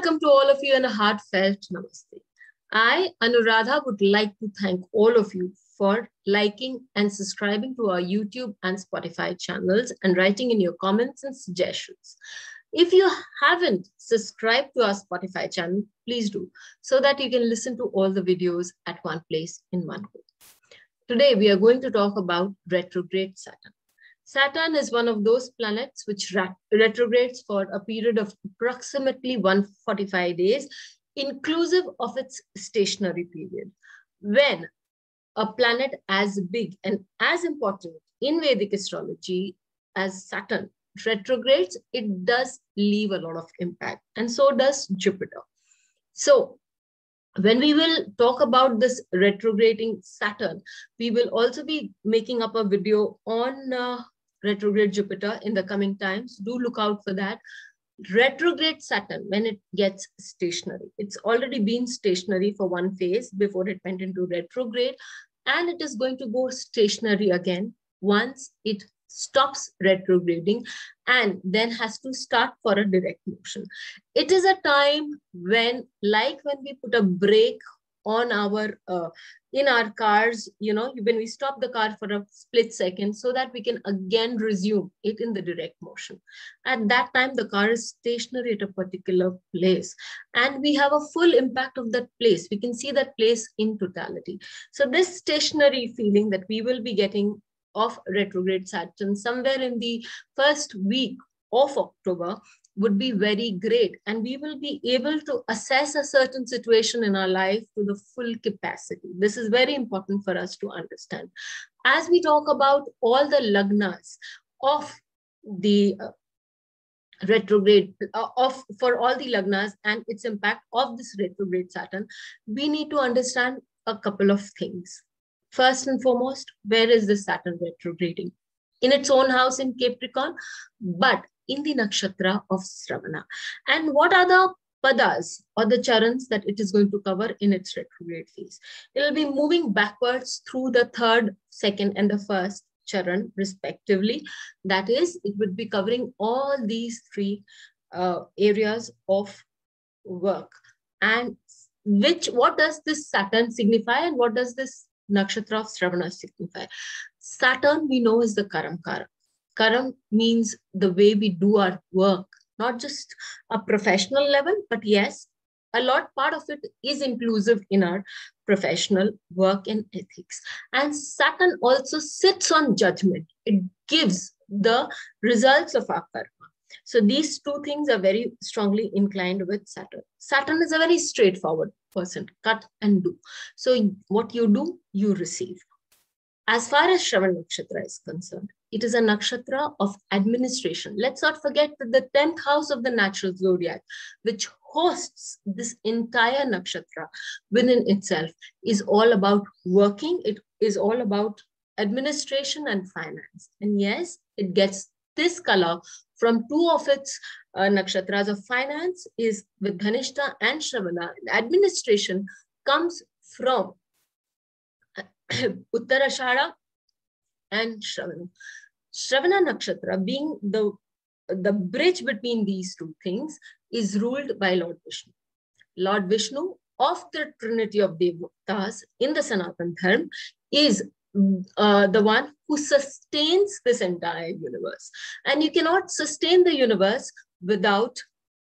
welcome to all of you and a heartfelt namaste. I, Anuradha, would like to thank all of you for liking and subscribing to our YouTube and Spotify channels and writing in your comments and suggestions. If you haven't subscribed to our Spotify channel, please do, so that you can listen to all the videos at one place in one go. Today, we are going to talk about retrograde Saturn. Saturn is one of those planets which retrogrades for a period of approximately 145 days, inclusive of its stationary period. When a planet as big and as important in Vedic astrology as Saturn retrogrades, it does leave a lot of impact, and so does Jupiter. So when we will talk about this retrograding Saturn, we will also be making up a video on retrograde Jupiter in the coming times. Do look out for that. Retrograde Saturn, when it gets stationary, it's already been stationary for one phase before it went into retrograde, and it is going to go stationary again once it stops retrograding and then has to start for a direct motion. It is a time when, like when we put a brake on our in our cars, when we stop the car for a split second so that we can again resume it in the direct motion. At that time, the car is stationary at a particular place, and we have a full impact of that place. We can see that place in totality. So this stationary feeling that we will be getting of retrograde Saturn somewhere in the first week of October would be very great, and we will be able to assess a certain situation in our life to the full capacity. This is very important for us to understand. As we talk about all the lagnas of the retrograde, for all the lagnas and its impact of this retrograde Saturn, we need to understand a couple of things. First and foremost, where is the Saturn retrograding? In its own house in Capricorn, but in the nakshatra of Shravana. And what are the padas or the charans that it is going to cover in its retrograde phase? It will be moving backwards through the third, second, and the first charan respectively. That is, it would be covering all these three areas of work. And what does this Saturn signify, and what does this nakshatra of Shravana signify? Saturn, we know, is the Karamkara. Karam means the way we do our work, not just a professional level, but yes, a lot part of it is inclusive in our professional work and ethics. And Saturn also sits on judgment. It gives the results of our karma. So these two things are very strongly inclined with Saturn. Saturn is a very straightforward person, cut and do. So what you do, you receive. As far as Shravana Nakshatra is concerned, it is a nakshatra of administration. Let's not forget that the 10th house of the natural zodiac, which hosts this entire nakshatra within itself, is all about working. It is all about administration and finance. And yes, it gets this color from two of its nakshatras of finance is with Dhanishta and Shravana. Administration comes from Uttarashada and Shravana. Shravana Nakshatra, being the bridge between these two things, is ruled by Lord Vishnu. Lord Vishnu of the Trinity of Devatas in the Sanatana Dharma is the one who sustains this entire universe. And you cannot sustain the universe without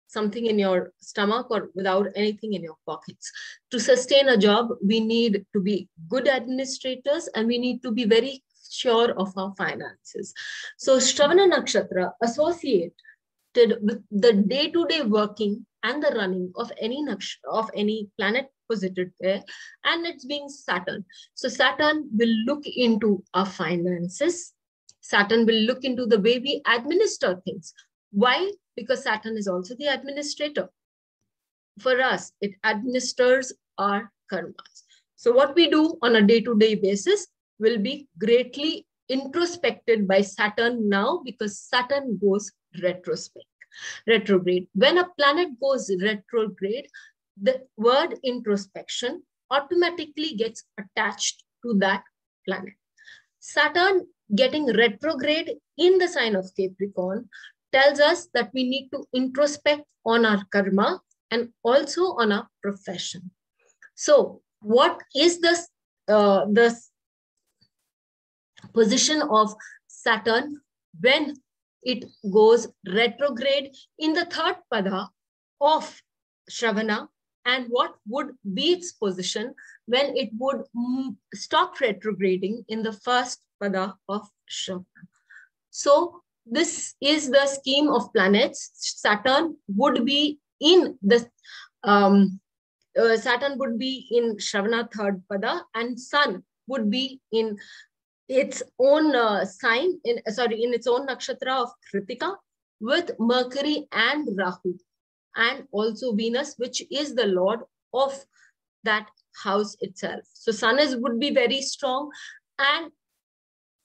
something in your stomach or without anything in your pockets. To sustain a job, we need to be good administrators, and we need to be very sure of our finances. So Shravana Nakshatra associated with the day-to-day working and the running of any planet posited there, and it's being Saturn. So Saturn will look into our finances. Saturn will look into the way we administer things. Why? Because Saturn is also the administrator. For us, it administers our karmas. So what we do on a day-to-day basis will be greatly introspected by Saturn now, because Saturn goes retrograde. When a planet goes retrograde, the word introspection automatically gets attached to that planet. Saturn getting retrograde in the sign of Capricorn tells us that we need to introspect on our karma and also on a profession. So what is the position of Saturn when it goes retrograde in the third pada of Shravana, and what would be its position when it would stop retrograding in the first pada of Shravana? So this is the scheme of planets. Saturn would be in the Saturn would be in Shravana third pada, and Sun would be in its own sign, in its own nakshatra of Kritika, with Mercury and Rahu, and also Venus, which is the lord of that house itself. So Sun would be very strong, and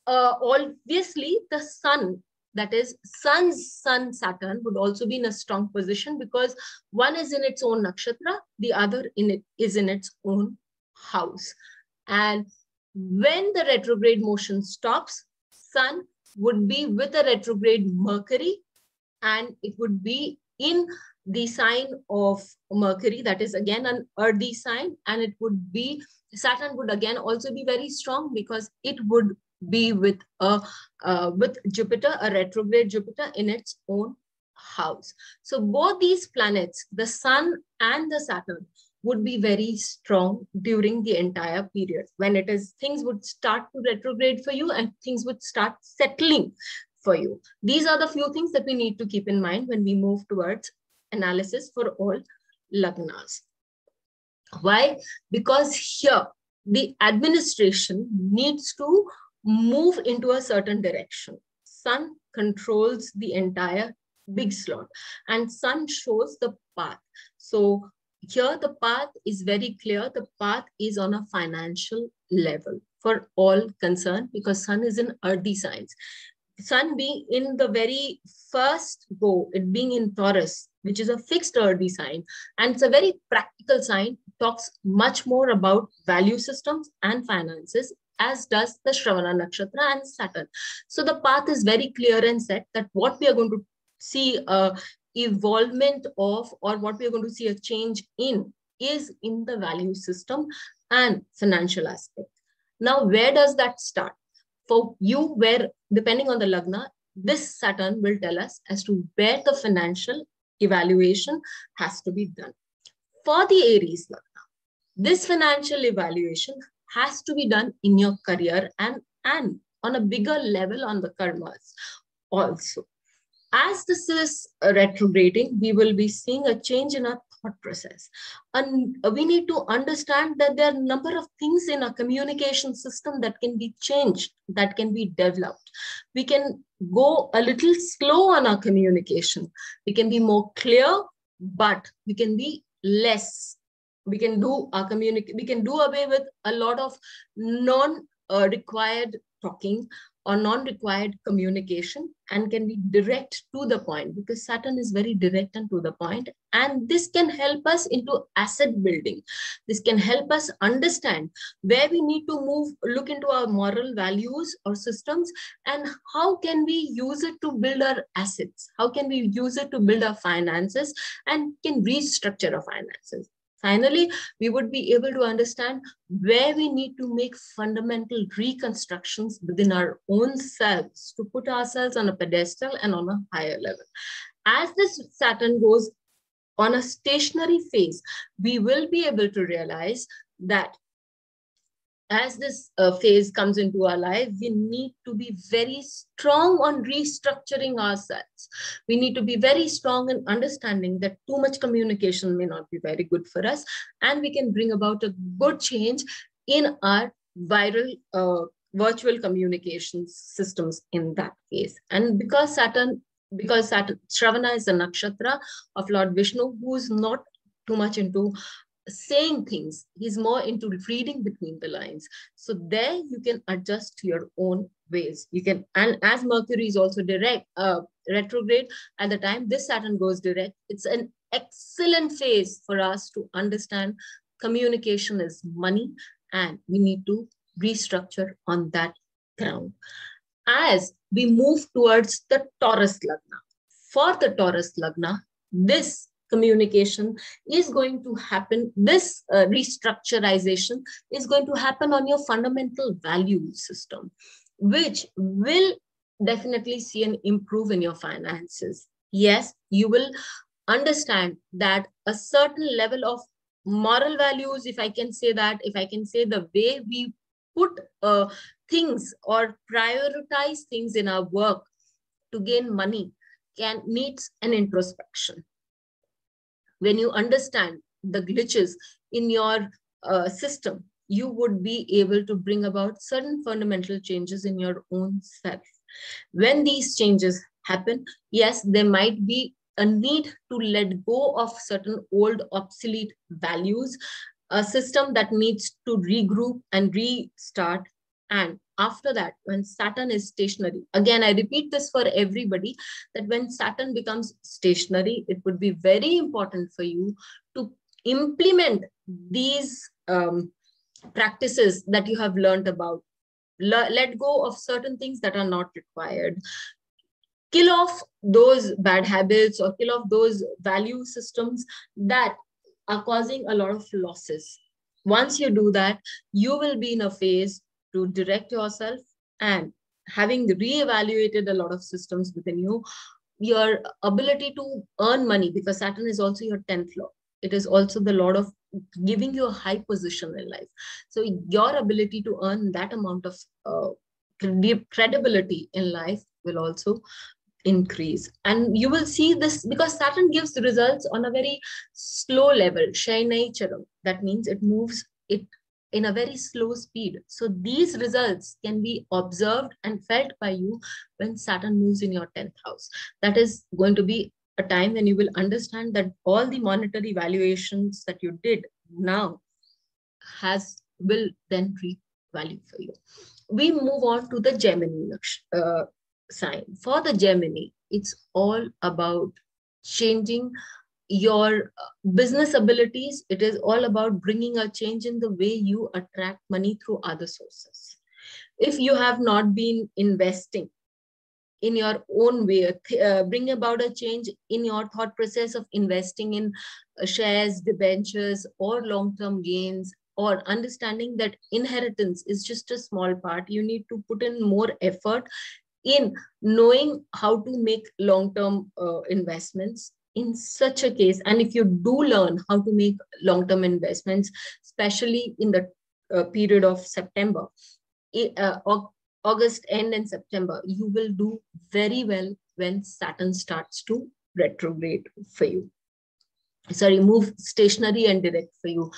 obviously the Sun, that is Sun's Sun Saturn, would also be in a strong position because one is in its own nakshatra, the other is in its own house. And when the retrograde motion stops, Sun would be with a retrograde Mercury, and it would be in the sign of Mercury, that is again an earthy sign, and it would be, Saturn would again also be very strong because it would be with Jupiter, a retrograde Jupiter in its own house. So both these planets, the Sun and the Saturn, would be very strong during the entire period when it is, things would start to retrograde for you and things would start settling for you. These are the few things that we need to keep in mind when we move towards analysis for all lagnas. Why? Because here the administration needs to move into a certain direction. Sun controls the entire big slot, and Sun shows the path. So here the path is very clear. The path is on a financial level for all concerned because Sun is in earthy signs. Sun being in the very first go, it being in Taurus, which is a fixed earthy sign, and it's a very practical sign, talks much more about value systems and finances, as does the Shravana Nakshatra and Saturn. So the path is very clear and set that what we are going to see evolvement of, or what we are going to see a change in, is in the value system and financial aspect. Now, where does that start? For you, where, depending on the lagna, this Saturn will tell us as to where the financial evaluation has to be done. For the Aries lagna, this financial evaluation has to be done in your career and on a bigger level on the karmas also. As this is retrograding, we will be seeing a change in our thought process. And we need to understand that there are a number of things in our communication system that can be changed, that can be developed. We can go a little slow on our communication. We can be more clear, but we can be less. We can do our we can do away with a lot of non-required talking or non-required communication and can be direct to the point, because Saturn is very direct and to the point. And this can help us into asset building. This can help us understand where we need to move, look into our moral values or systems, and how can we use it to build our assets? How can we use it to build our finances and can restructure our finances? Finally, we would be able to understand where we need to make fundamental reconstructions within our own selves to put ourselves on a pedestal and on a higher level. As this Saturn goes on a stationary phase, we will be able to realize that as this phase comes into our life, we need to be very strong on restructuring ourselves. We need to be very strong in understanding that too much communication may not be very good for us, and we can bring about a good change in our virtual communication systems in that case. And because Saturn, Shravana is a nakshatra of Lord Vishnu, who is not too much into saying things. He's more into reading between the lines. So there you can adjust to your own ways. You can, and as Mercury is also direct, retrograde at the time this Saturn goes direct, it's an excellent phase for us to understand communication is money and we need to restructure on that ground. As we move towards the Taurus Lagna, for the Taurus Lagna, this communication is going to happen. This restructurization is going to happen on your fundamental value system, which will definitely see an improve in your finances. Yes, you will understand that a certain level of moral values, if I can say that, if I can say the way we put things or prioritize things in our work to gain money can needs an introspection. When you understand the glitches in your system, you would be able to bring about certain fundamental changes in your own self. When these changes happen, yes, there might be a need to let go of certain old obsolete values, a system that needs to regroup and restart. And after that, when Saturn is stationary, again, I repeat this for everybody, that when Saturn becomes stationary, it would be very important for you to implement these practices that you have learned about. Let go of certain things that are not required. Kill off those bad habits or kill off those value systems that are causing a lot of losses. Once you do that, you will be in a phase to direct yourself, and having reevaluated a lot of systems within you, your ability to earn money, because Saturn is also your 10th law. It is also the lord of giving you a high position in life. So your ability to earn that amount of credibility in life will also increase. And you will see this because Saturn gives results on a very slow level. Shainai Charam. That means it moves it in a very slow speed. So these results can be observed and felt by you when Saturn moves in your 10th house. That is going to be a time when you will understand that all the monetary valuations that you did now will then reap value for you. We move on to the Gemini sign. For the Gemini, it's all about changing your business abilities. It is all about bringing a change in the way you attract money through other sources. If you have not been investing in your own way, bring about a change in your thought process of investing in shares, debentures, or long-term gains, or understanding that inheritance is just a small part. You need to put in more effort in knowing how to make long-term investments in such a case. And if you do learn how to make long-term investments, especially in the period of September, August end and September, you will do very well when Saturn starts to retrograde for you. Sorry, move stationary and direct for you.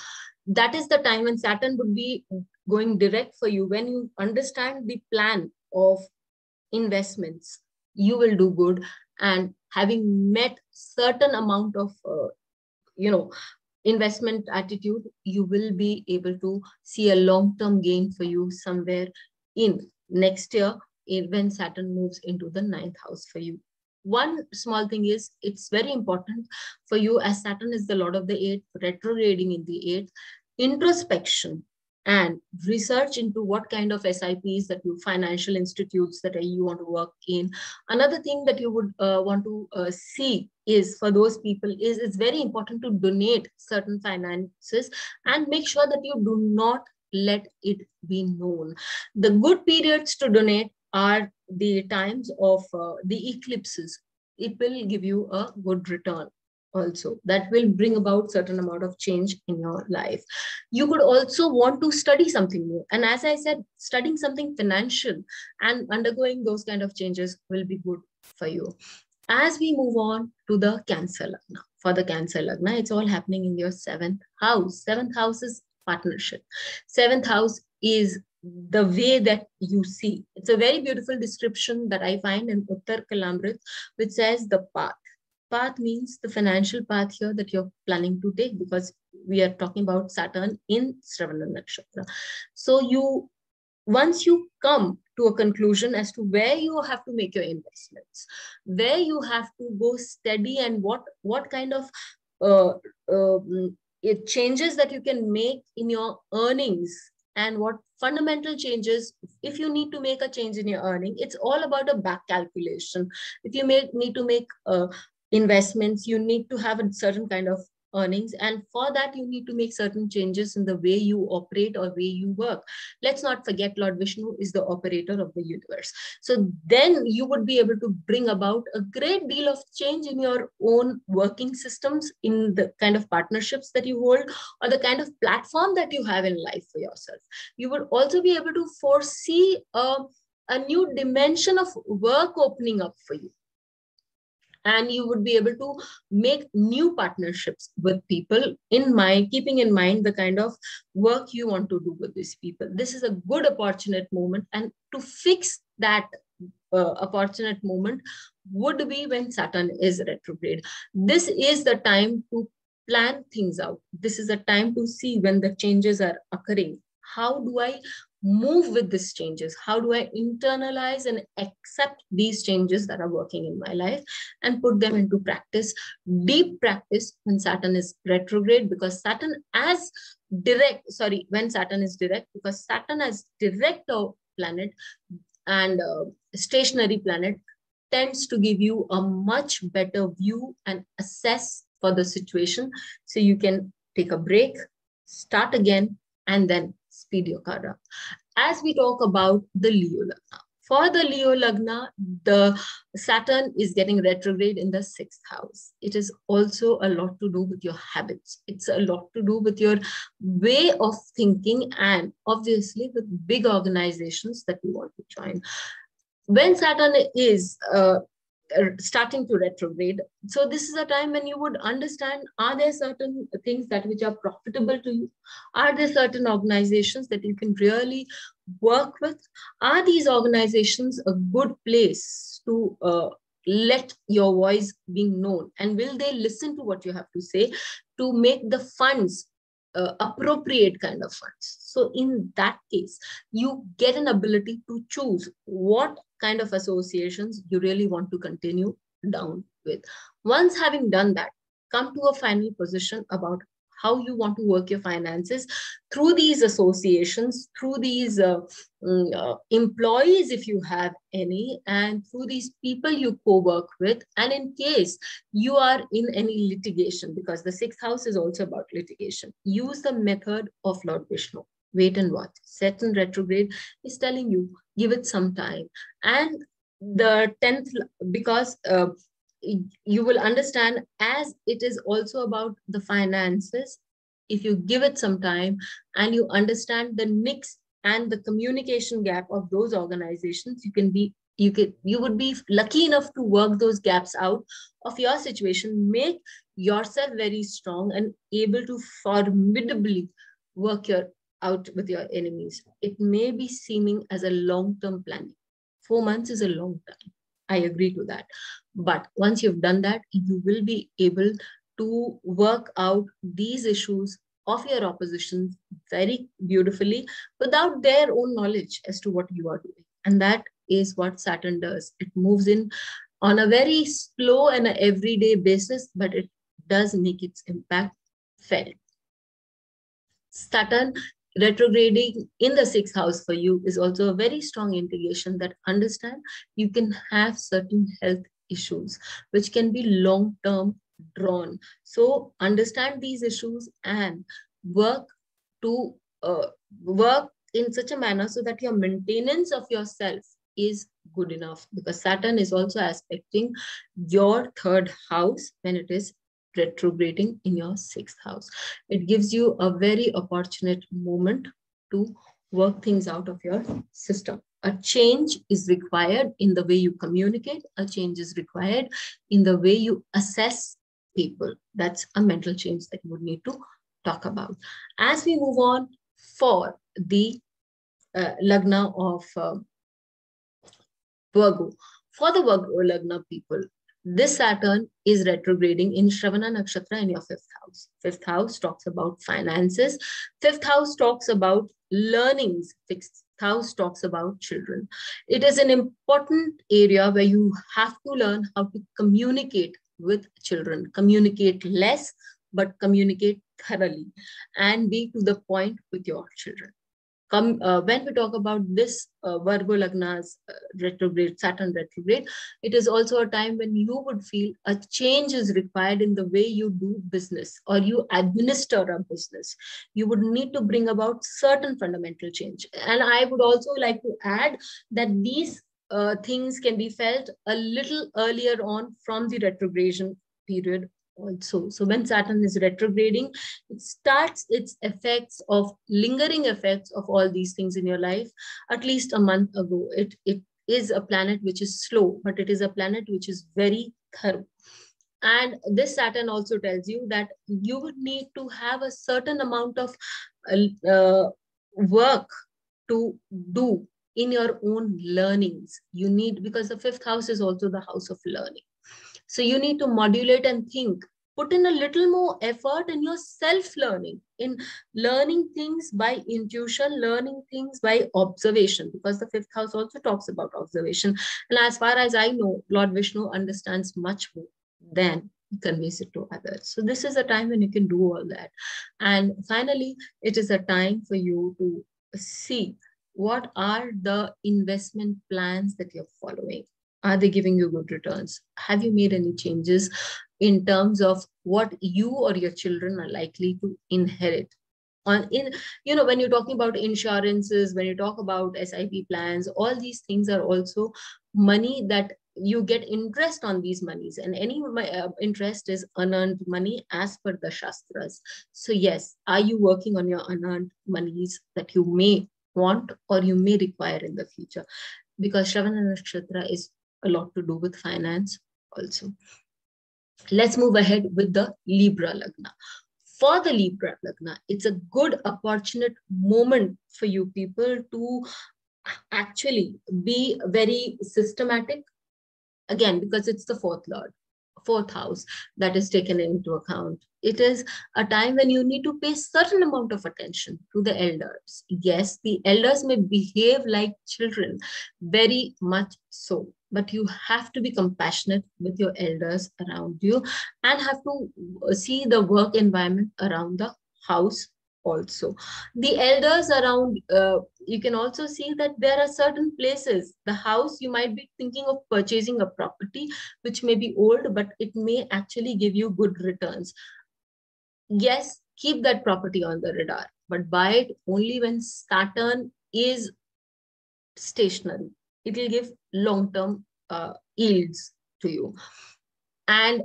That is the time when Saturn would be going direct for you. When you understand the plan of investments, you will do good. And having met certain amount of, investment attitude, you will be able to see a long-term gain for you somewhere in next year when Saturn moves into the 9th house for you. One small thing is, it's very important for you, as Saturn is the lord of the 8th, retrograding in the 8th, introspection and research into what kind of SIPs that you, financial institutes that you want to work in. Another thing that you would want to see is, for those people, is it's very important to donate certain finances and make sure that you do not let it be known. The good periods to donate are the times of the eclipses. It will give you a good return also. That will bring about certain amount of change in your life. You could also want to study something new. And as I said, studying something financial and undergoing those kind of changes will be good for you. As we move on to the Cancer Lagna. For the Cancer Lagna, it's all happening in your 7th house. 7th house is partnership. 7th house is the way that you see. It's a very beautiful description that I find in Uttar Kalamrit, which says the path. Path means the financial path here that you're planning to take, because we are talking about Saturn in Shravana Nakshatra. So once you come to a conclusion as to where you have to make your investments, where you have to go steady, and what kind of changes that you can make in your earnings, and what fundamental changes, if you need to make a change in your earning, it's all about a back calculation. If you need to make investments, you need to have a certain kind of earnings, and for that you need to make certain changes in the way you operate or way you work. Let's not forget Lord Vishnu is the operator of the universe. So then you would be able to bring about a great deal of change in your own working systems, in the kind of partnerships that you hold, or the kind of platform that you have in life for yourself. You would also be able to foresee a new dimension of work opening up for you, and you would be able to make new partnerships with people, keeping in mind the kind of work you want to do with these people. This is a good opportunity moment, and to fix that opportunity moment would be when Saturn is retrograde. This is the time to plan things out. This is a time to see when the changes are occurring. How do I move with these changes? How do I internalize and accept these changes that are working in my life and put them into practice, deep practice, when Saturn is retrograde? Because when Saturn is direct, because Saturn as direct planet and stationary planet tends to give you a much better view and assess for the situation. So you can take a break, start again, and then speed your card up. As we talk about the Leo Lagna, for the Leo Lagna, the Saturn is getting retrograde in the 6th house. It is also a lot to do with your habits. It's a lot to do with your way of thinking, and obviously with big organizations that you want to join. When Saturn is starting to retrograde, so this is a time when you would understand, are there certain things which are profitable to you? Are there certain organizations that you can really work with? Are these organizations a good place to let your voice be known? And will they listen to what you have to say to make the funds appropriate kind of funds? So in that case, you get an ability to choose what kind of associations you really want to continue down with. Once having done that, come to a final position about how you want to work your finances through these associations, through these employees, if you have any, and through these people you co-work with. And in case you are in any litigation, because the 6th house is also about litigation, use the method of Lord Vishnu. Wait and watch. Saturn retrograde is telling you, give it some time. And the 10th, because you will understand, as it is also about the finances, if you give it some time and you understand the nicks and the communication gap of those organizations, you would be lucky enough to work those gaps out of your situation, make yourself very strong and able to formidably work out with your enemies. It may be seeming as a long-term planning. 4 months is a long time. I agree to that. But once you've done that, you will be able to work out these issues of your opposition very beautifully without their own knowledge as to what you are doing. And that is what Saturn does. It moves in on a very slow and an everyday basis, but it does make its impact felt. Saturn retrograding in the 6th house for you is also a very strong indication that understand you can have certain health issues which can be long-term drawn. So understand these issues and work in such a manner so that your maintenance of yourself is good enough, because Saturn is also aspecting your 3rd house when it is retrograding in your 6th house. It gives you a very opportune moment to work things out of your system. A change is required in the way you communicate. A change is required in the way you assess people. That's a mental change that you would need to talk about. As we move on for the Lagna of Virgo. For the Virgo Lagna people, this Saturn is retrograding in Shravana Nakshatra in your 5th house. 5th house talks about finances. 5th house talks about learnings. 6th house talks about children. It is an important area where you have to learn how to communicate with children. Communicate less, but communicate thoroughly and be to the point with your children. when we talk about this Virgo Lagna's retrograde, Saturn retrograde, it is also a time when you would feel a change is required in the way you do business or you administer a business. You would need to bring about certain fundamental change. And I would also like to add that these things can be felt a little earlier on from the retrogradation period also. So when Saturn is retrograding, it starts its effects of lingering effects of all these things in your life at least a month ago. It is a planet which is slow, but it is a planet which is very thorough. And this Saturn also tells you that you would need to have a certain amount of work to do in your own learnings. You need, because the fifth house is also the house of learning. So you need to modulate and think, put in a little more effort in your self-learning, in learning things by intuition, learning things by observation, because the fifth house also talks about observation. And as far as I know, Lord Vishnu understands much more than he conveys it to others. So this is a time when you can do all that. And finally, it is a time for you to see what are the investment plans that you're following. Are they giving you good returns? Have you made any changes in terms of what you or your children are likely to inherit? When you're talking about insurances, when you talk about SIP plans, all these things are also money that you get interest on these monies, and any interest is unearned money as per the Shastras. So yes, are you working on your unearned monies that you may want or you may require in the future? Because Shravana Nakshatra is a lot to do with finance also. Let's move ahead with the Libra Lagna. For the Libra Lagna, it's a good opportunity moment for you people to actually be very systematic. Again, because it's the fourth house that is taken into account. It is a time when you need to pay certain amount of attention to the elders. Yes, the elders may behave like children, very much so, but you have to be compassionate with your elders around you and have to see the work environment around the house also. The elders around, you can also see that there are certain places, the house, you might be thinking of purchasing a property which may be old, but it may actually give you good returns. Yes, keep that property on the radar, but buy it only when Saturn is stationary. It will give long-term yields to you. And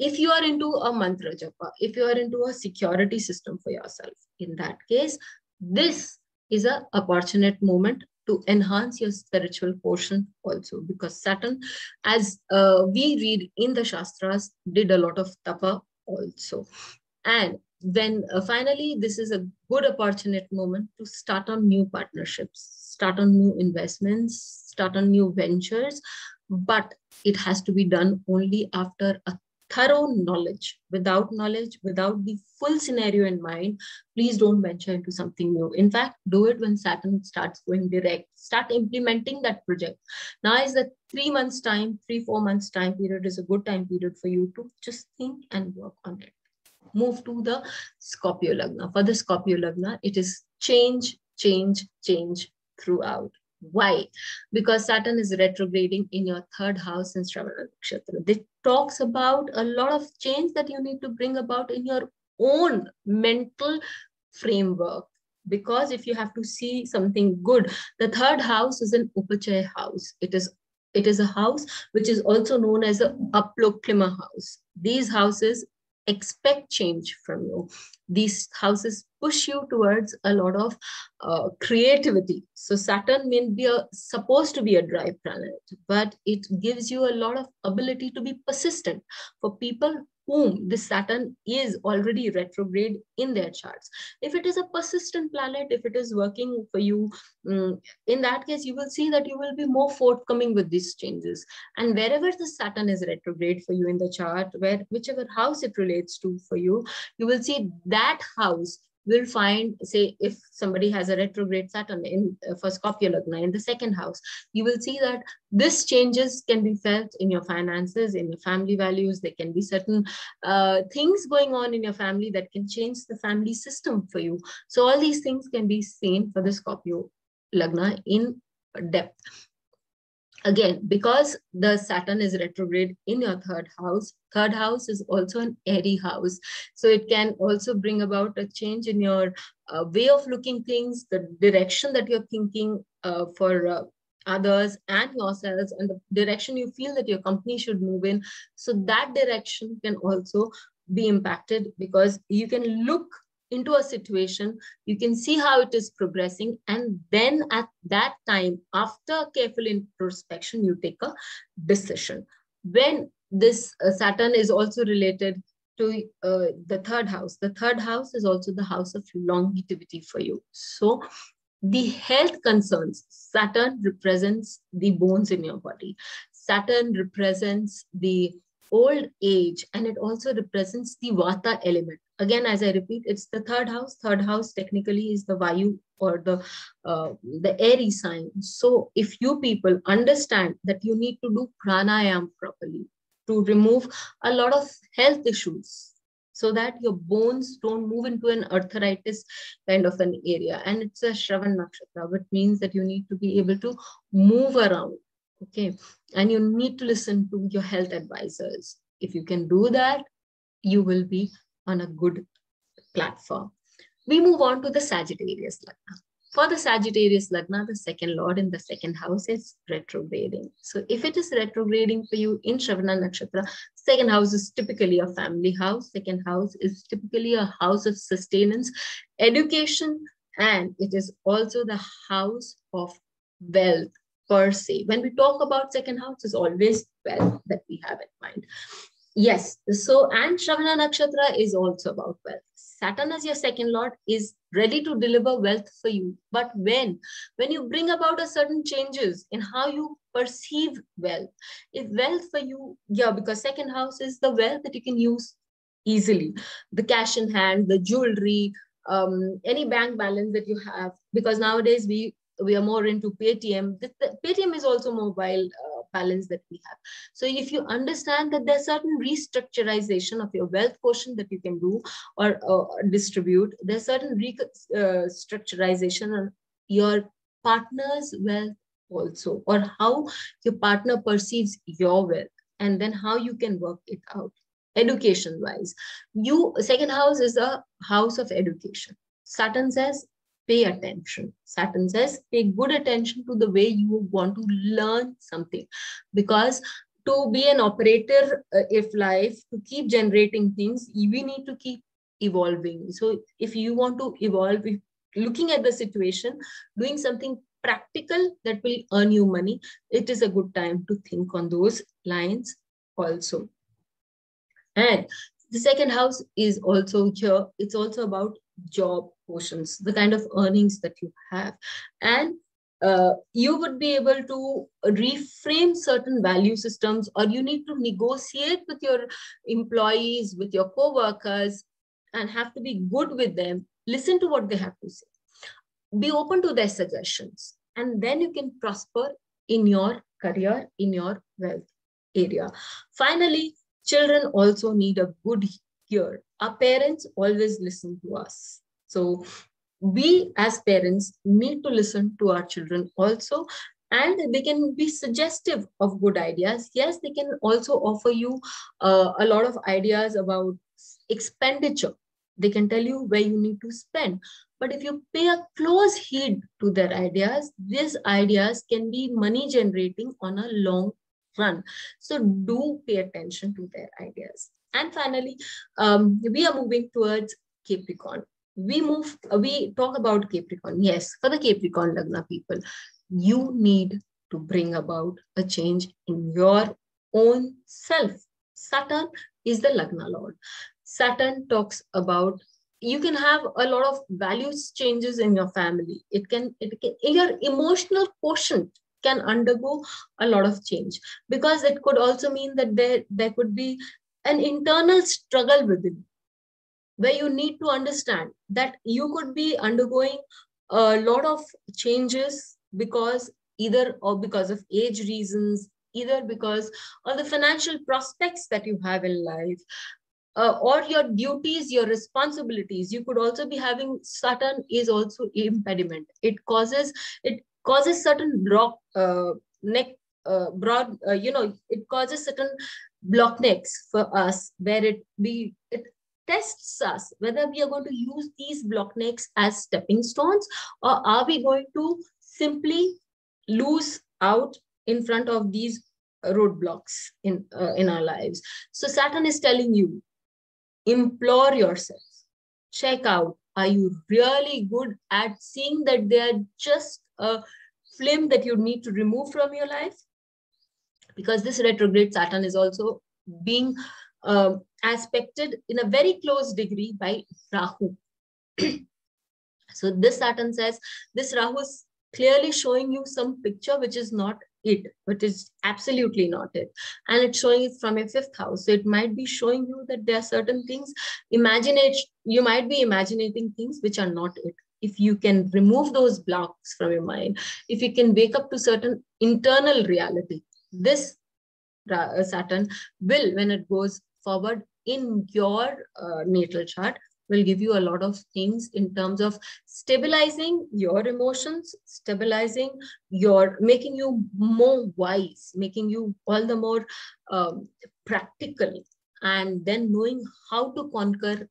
if you are into a mantra japa, if you are into a security system for yourself, in that case, this is an opportune moment to enhance your spiritual portion also, because Saturn, as we read in the Shastras, did a lot of tapa also. And then finally, this is a good opportunity moment to start on new partnerships, start on new investments, start on new ventures, but it has to be done only after a thorough knowledge. Without knowledge, without the full scenario in mind, please don't venture into something new. In fact, do it when Saturn starts going direct. Start implementing that project. Now is the 3 months time, 3-4 months time period is a good time period for you to just think and work on it. Move to the Scorpio Lagna. For the Scorpio Lagna, it is change, change, change throughout. Why? Because Saturn is retrograding in your third house in Shravana Nakshatra. It talks about a lot of change that you need to bring about in your own mental framework. Because if you have to see something good, the third house is an Upachaya house. It is a house which is also known as a Aploklima house. These houses expect change from you. These houses push you towards a lot of creativity. So Saturn may be supposed to be a dry planet, but it gives you a lot of ability to be persistent for people whom this Saturn is already retrograde in their charts. If it is a persistent planet, if it is working for you, in that case, you will see that you will be more forthcoming with these changes. And wherever the Saturn is retrograde for you in the chart, whichever house it relates to for you, you will see that house will find, say, if somebody has a retrograde Saturn in for Scorpio Lagna in the second house, you will see that this changes can be felt in your finances, in your family values. There can be certain things going on in your family that can change the family system for you. So all these things can be seen for the Scorpio Lagna in depth. Again, because the Saturn is retrograde in your third house is also an airy house. So it can also bring about a change in your way of looking things, the direction that you're thinking for others and yourselves, and the direction you feel that your company should move in. So that direction can also be impacted, because you can look into a situation, you can see how it is progressing, and then at that time, after careful introspection, you take a decision. When this Saturn is also related to the third house is also the house of longevity for you. So the health concerns, Saturn represents the bones in your body. Saturn represents the old age, and it also represents the Vata element. Again, as I repeat, it's the third house. Third house technically is the Vayu, or the airy sign. So if you people understand that you need to do pranayam properly to remove a lot of health issues, so that your bones don't move into an arthritis kind of an area. And it's a Shravan Nakshatra, which means that you need to be able to move around. Okay. And you need to listen to your health advisors. If you can do that, you will be on a good platform. We move on to the Sagittarius Lagna. For the Sagittarius Lagna, the second lord in the second house is retrograding. So if it is retrograding for you in Shravana Nakshatra, second house is typically a family house. Second house is typically a house of sustenance, education, and it is also the house of wealth per se. When we talk about second house, it's always wealth that we have in mind. Yes. So, and Shravana Nakshatra is also about wealth. Saturn as your second lord is ready to deliver wealth for you. But when you bring about a certain changes in how you perceive wealth, if wealth for you, yeah, because second house is the wealth that you can use easily, the cash in hand, the jewelry, any bank balance that you have, because nowadays we are more into Paytm. The Paytm is also mobile balance that we have. So if you understand that there's certain restructurization of your wealth quotient that you can do or distribute, there's certain restructurization on your partner's wealth also, or how your partner perceives your wealth, and then how you can work it out. Education wise, second house is a house of education. Saturn says, pay attention. Saturn says, pay good attention to the way you want to learn something. Because to be an operator, if life, to keep generating things, we need to keep evolving. So if you want to evolve, looking at the situation, doing something practical that will earn you money, it is a good time to think on those lines also. And the second house is also here. It's also about job portions, the kind of earnings that you have. And you would be able to reframe certain value systems, or you need to negotiate with your employees, with your co-workers, and have to be good with them. Listen to what they have to say. Be open to their suggestions. And then you can prosper in your career, in your wealth area. Finally, children also need a good ear. Our parents always listen to us. So we as parents need to listen to our children also, and they can be suggestive of good ideas. Yes, they can also offer you a lot of ideas about expenditure. They can tell you where you need to spend. But if you pay a close heed to their ideas, these ideas can be money generating on a long run. So do pay attention to their ideas. And finally, we are moving towards Capricorn. We talk about Capricorn. Yes, for the Capricorn Lagna people, you need to bring about a change in your own self. Saturn is the Lagna Lord. Saturn talks about, you can have a lot of values changes in your family. It can your emotional quotient can undergo a lot of change, because it could also mean that there could be an internal struggle within. where you need to understand that you could be undergoing a lot of changes because either or because of age reasons, either because of the financial prospects that you have in life, or your duties, your responsibilities. You could also be having Saturn is also impediment. It causes certain block neck broad. It causes certain block necks for us, where it tests us whether we are going to use these block necks as stepping stones, or are we going to simply lose out in front of these roadblocks in our lives. So Saturn is telling you, implore yourself, check out, are you really good at seeing that they're just a film that you need to remove from your life? Because this retrograde Saturn is also being aspected in a very close degree by Rahu. So this Saturn says, this Rahu is clearly showing you some picture which is not it, but is absolutely not it. And it's showing it from your fifth house. So it might be showing you that there are certain things, you might be imagining things which are not it. If you can remove those blocks from your mind, if you can wake up to certain internal reality, this Saturn will, when it goes forward in your natal chart, will give you a lot of things in terms of stabilizing your emotions, making you more wise, making you all the more practical, and then knowing how to conquer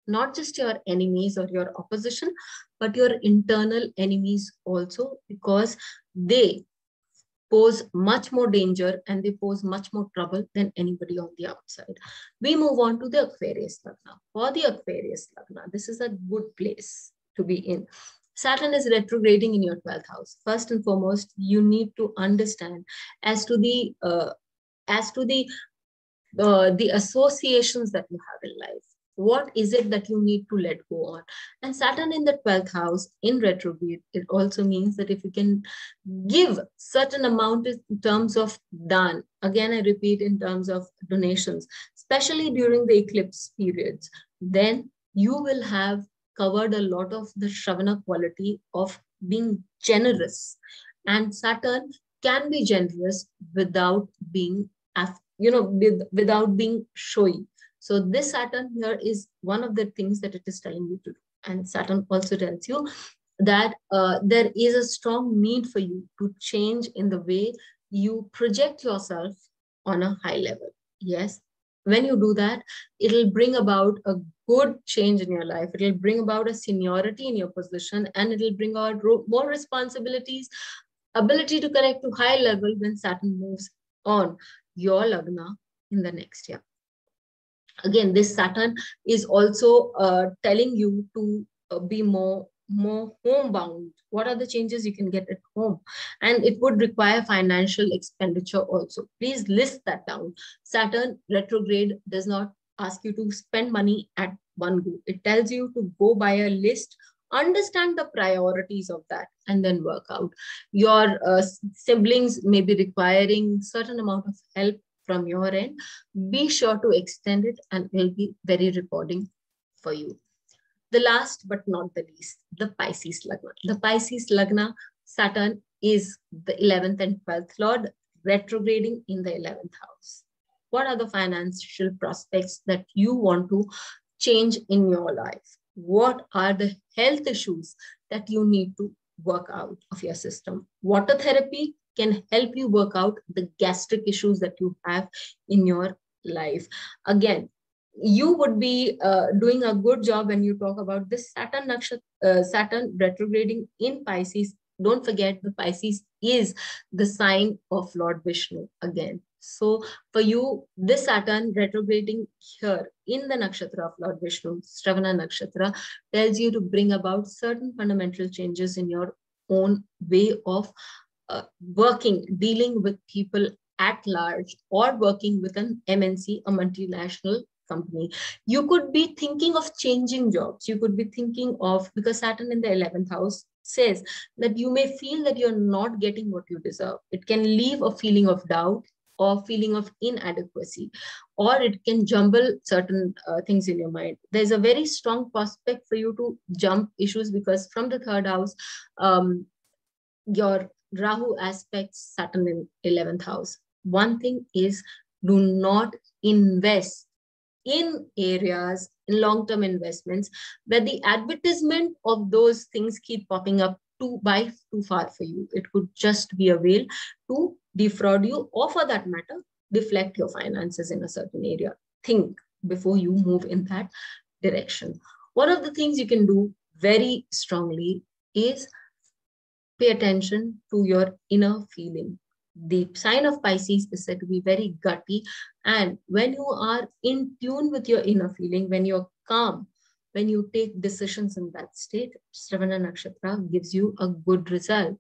not just your enemies or your opposition, but your internal enemies also, because they pose much more danger and they pose much more trouble than anybody on the outside. We move on to the Aquarius Lagna. For the Aquarius Lagna, this is a good place to be in. Saturn is retrograding in your 12th house. First and foremost, you need to understand as to the associations that you have in life. What is it that you need to let go on? And Saturn in the 12th house in retrograde, it also means that if you can give certain amount in terms of dan, again, I repeat, in terms of donations, especially during the eclipse periods, then you will have covered a lot of the Shravana quality of being generous. And Saturn can be generous without being, without being showy. So this Saturn here is one of the things that it is telling you to do. And Saturn also tells you that there is a strong need for you to change in the way you project yourself on a high level. Yes, when you do that, it'll bring about a good change in your life. It'll bring about a seniority in your position, and it'll bring out more responsibilities, ability to connect to high level when Saturn moves on your Lagna in the next year. Again, this Saturn is also telling you to be more homebound. What are the changes you can get at home? And it would require financial expenditure also. Please list that down. Saturn retrograde does not ask you to spend money at one go. It tells you to go by a list, understand the priorities of that, and then work out. Your siblings may be requiring certain amount of help from your end. Be sure to extend it, and it will be very rewarding for you. The last but not the least, the Pisces Lagna. The Pisces Lagna, Saturn is the 11th and 12th Lord, retrograding in the 11th house. What are the financial prospects that you want to change in your life? What are the health issues that you need to work out of your system? Water therapy can help you work out the gastric issues that you have in your life. Again, you would be doing a good job when you talk about this Saturn retrograding in Pisces. Don't forget, the Pisces is the sign of Lord Vishnu again. So for you, this Saturn retrograding here in the nakshatra of Lord Vishnu, Shravana nakshatra, tells you to bring about certain fundamental changes in your own way of working, dealing with people at large, or working with an MNC, a multinational company. You could be thinking of changing jobs. You could be thinking of, because Saturn in the 11th house says that you may feel that you're not getting what you deserve. It can leave a feeling of doubt. or feeling of inadequacy, or it can jumble certain things in your mind. There's a very strong prospect for you to jump issues, because from the third house, your Rahu aspects Saturn in 11th house. One thing is, do not invest in areas, in long-term investments, where the advertisement of those things keep popping up too far for you. It could just be a way to defraud you, or for that matter, deflect your finances in a certain area. Think before you move in that direction. One of the things you can do very strongly is pay attention to your inner feeling. The sign of Pisces is said to be very gutty. And when you are in tune with your inner feeling, when you're calm, when you take decisions in that state, Shravana Nakshatra gives you a good result,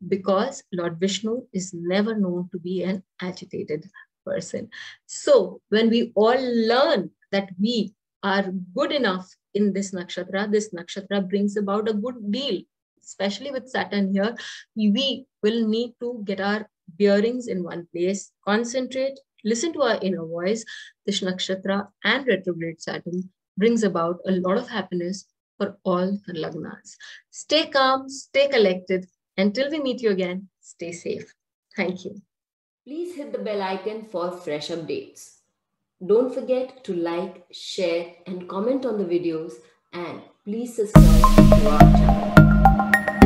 because Lord Vishnu is never known to be an agitated person. So when we all learn that we are good enough in this nakshatra brings about a good deal, especially with Saturn here. We will need to get our bearings in one place, concentrate, listen to our inner voice. This nakshatra and retrograde Saturn brings about a lot of happiness for all the lagnas. Stay calm, stay collected. Until we meet you again, stay safe. Thank you. Please hit the bell icon for fresh updates. Don't forget to like, share, and comment on the videos, and please subscribe to our channel.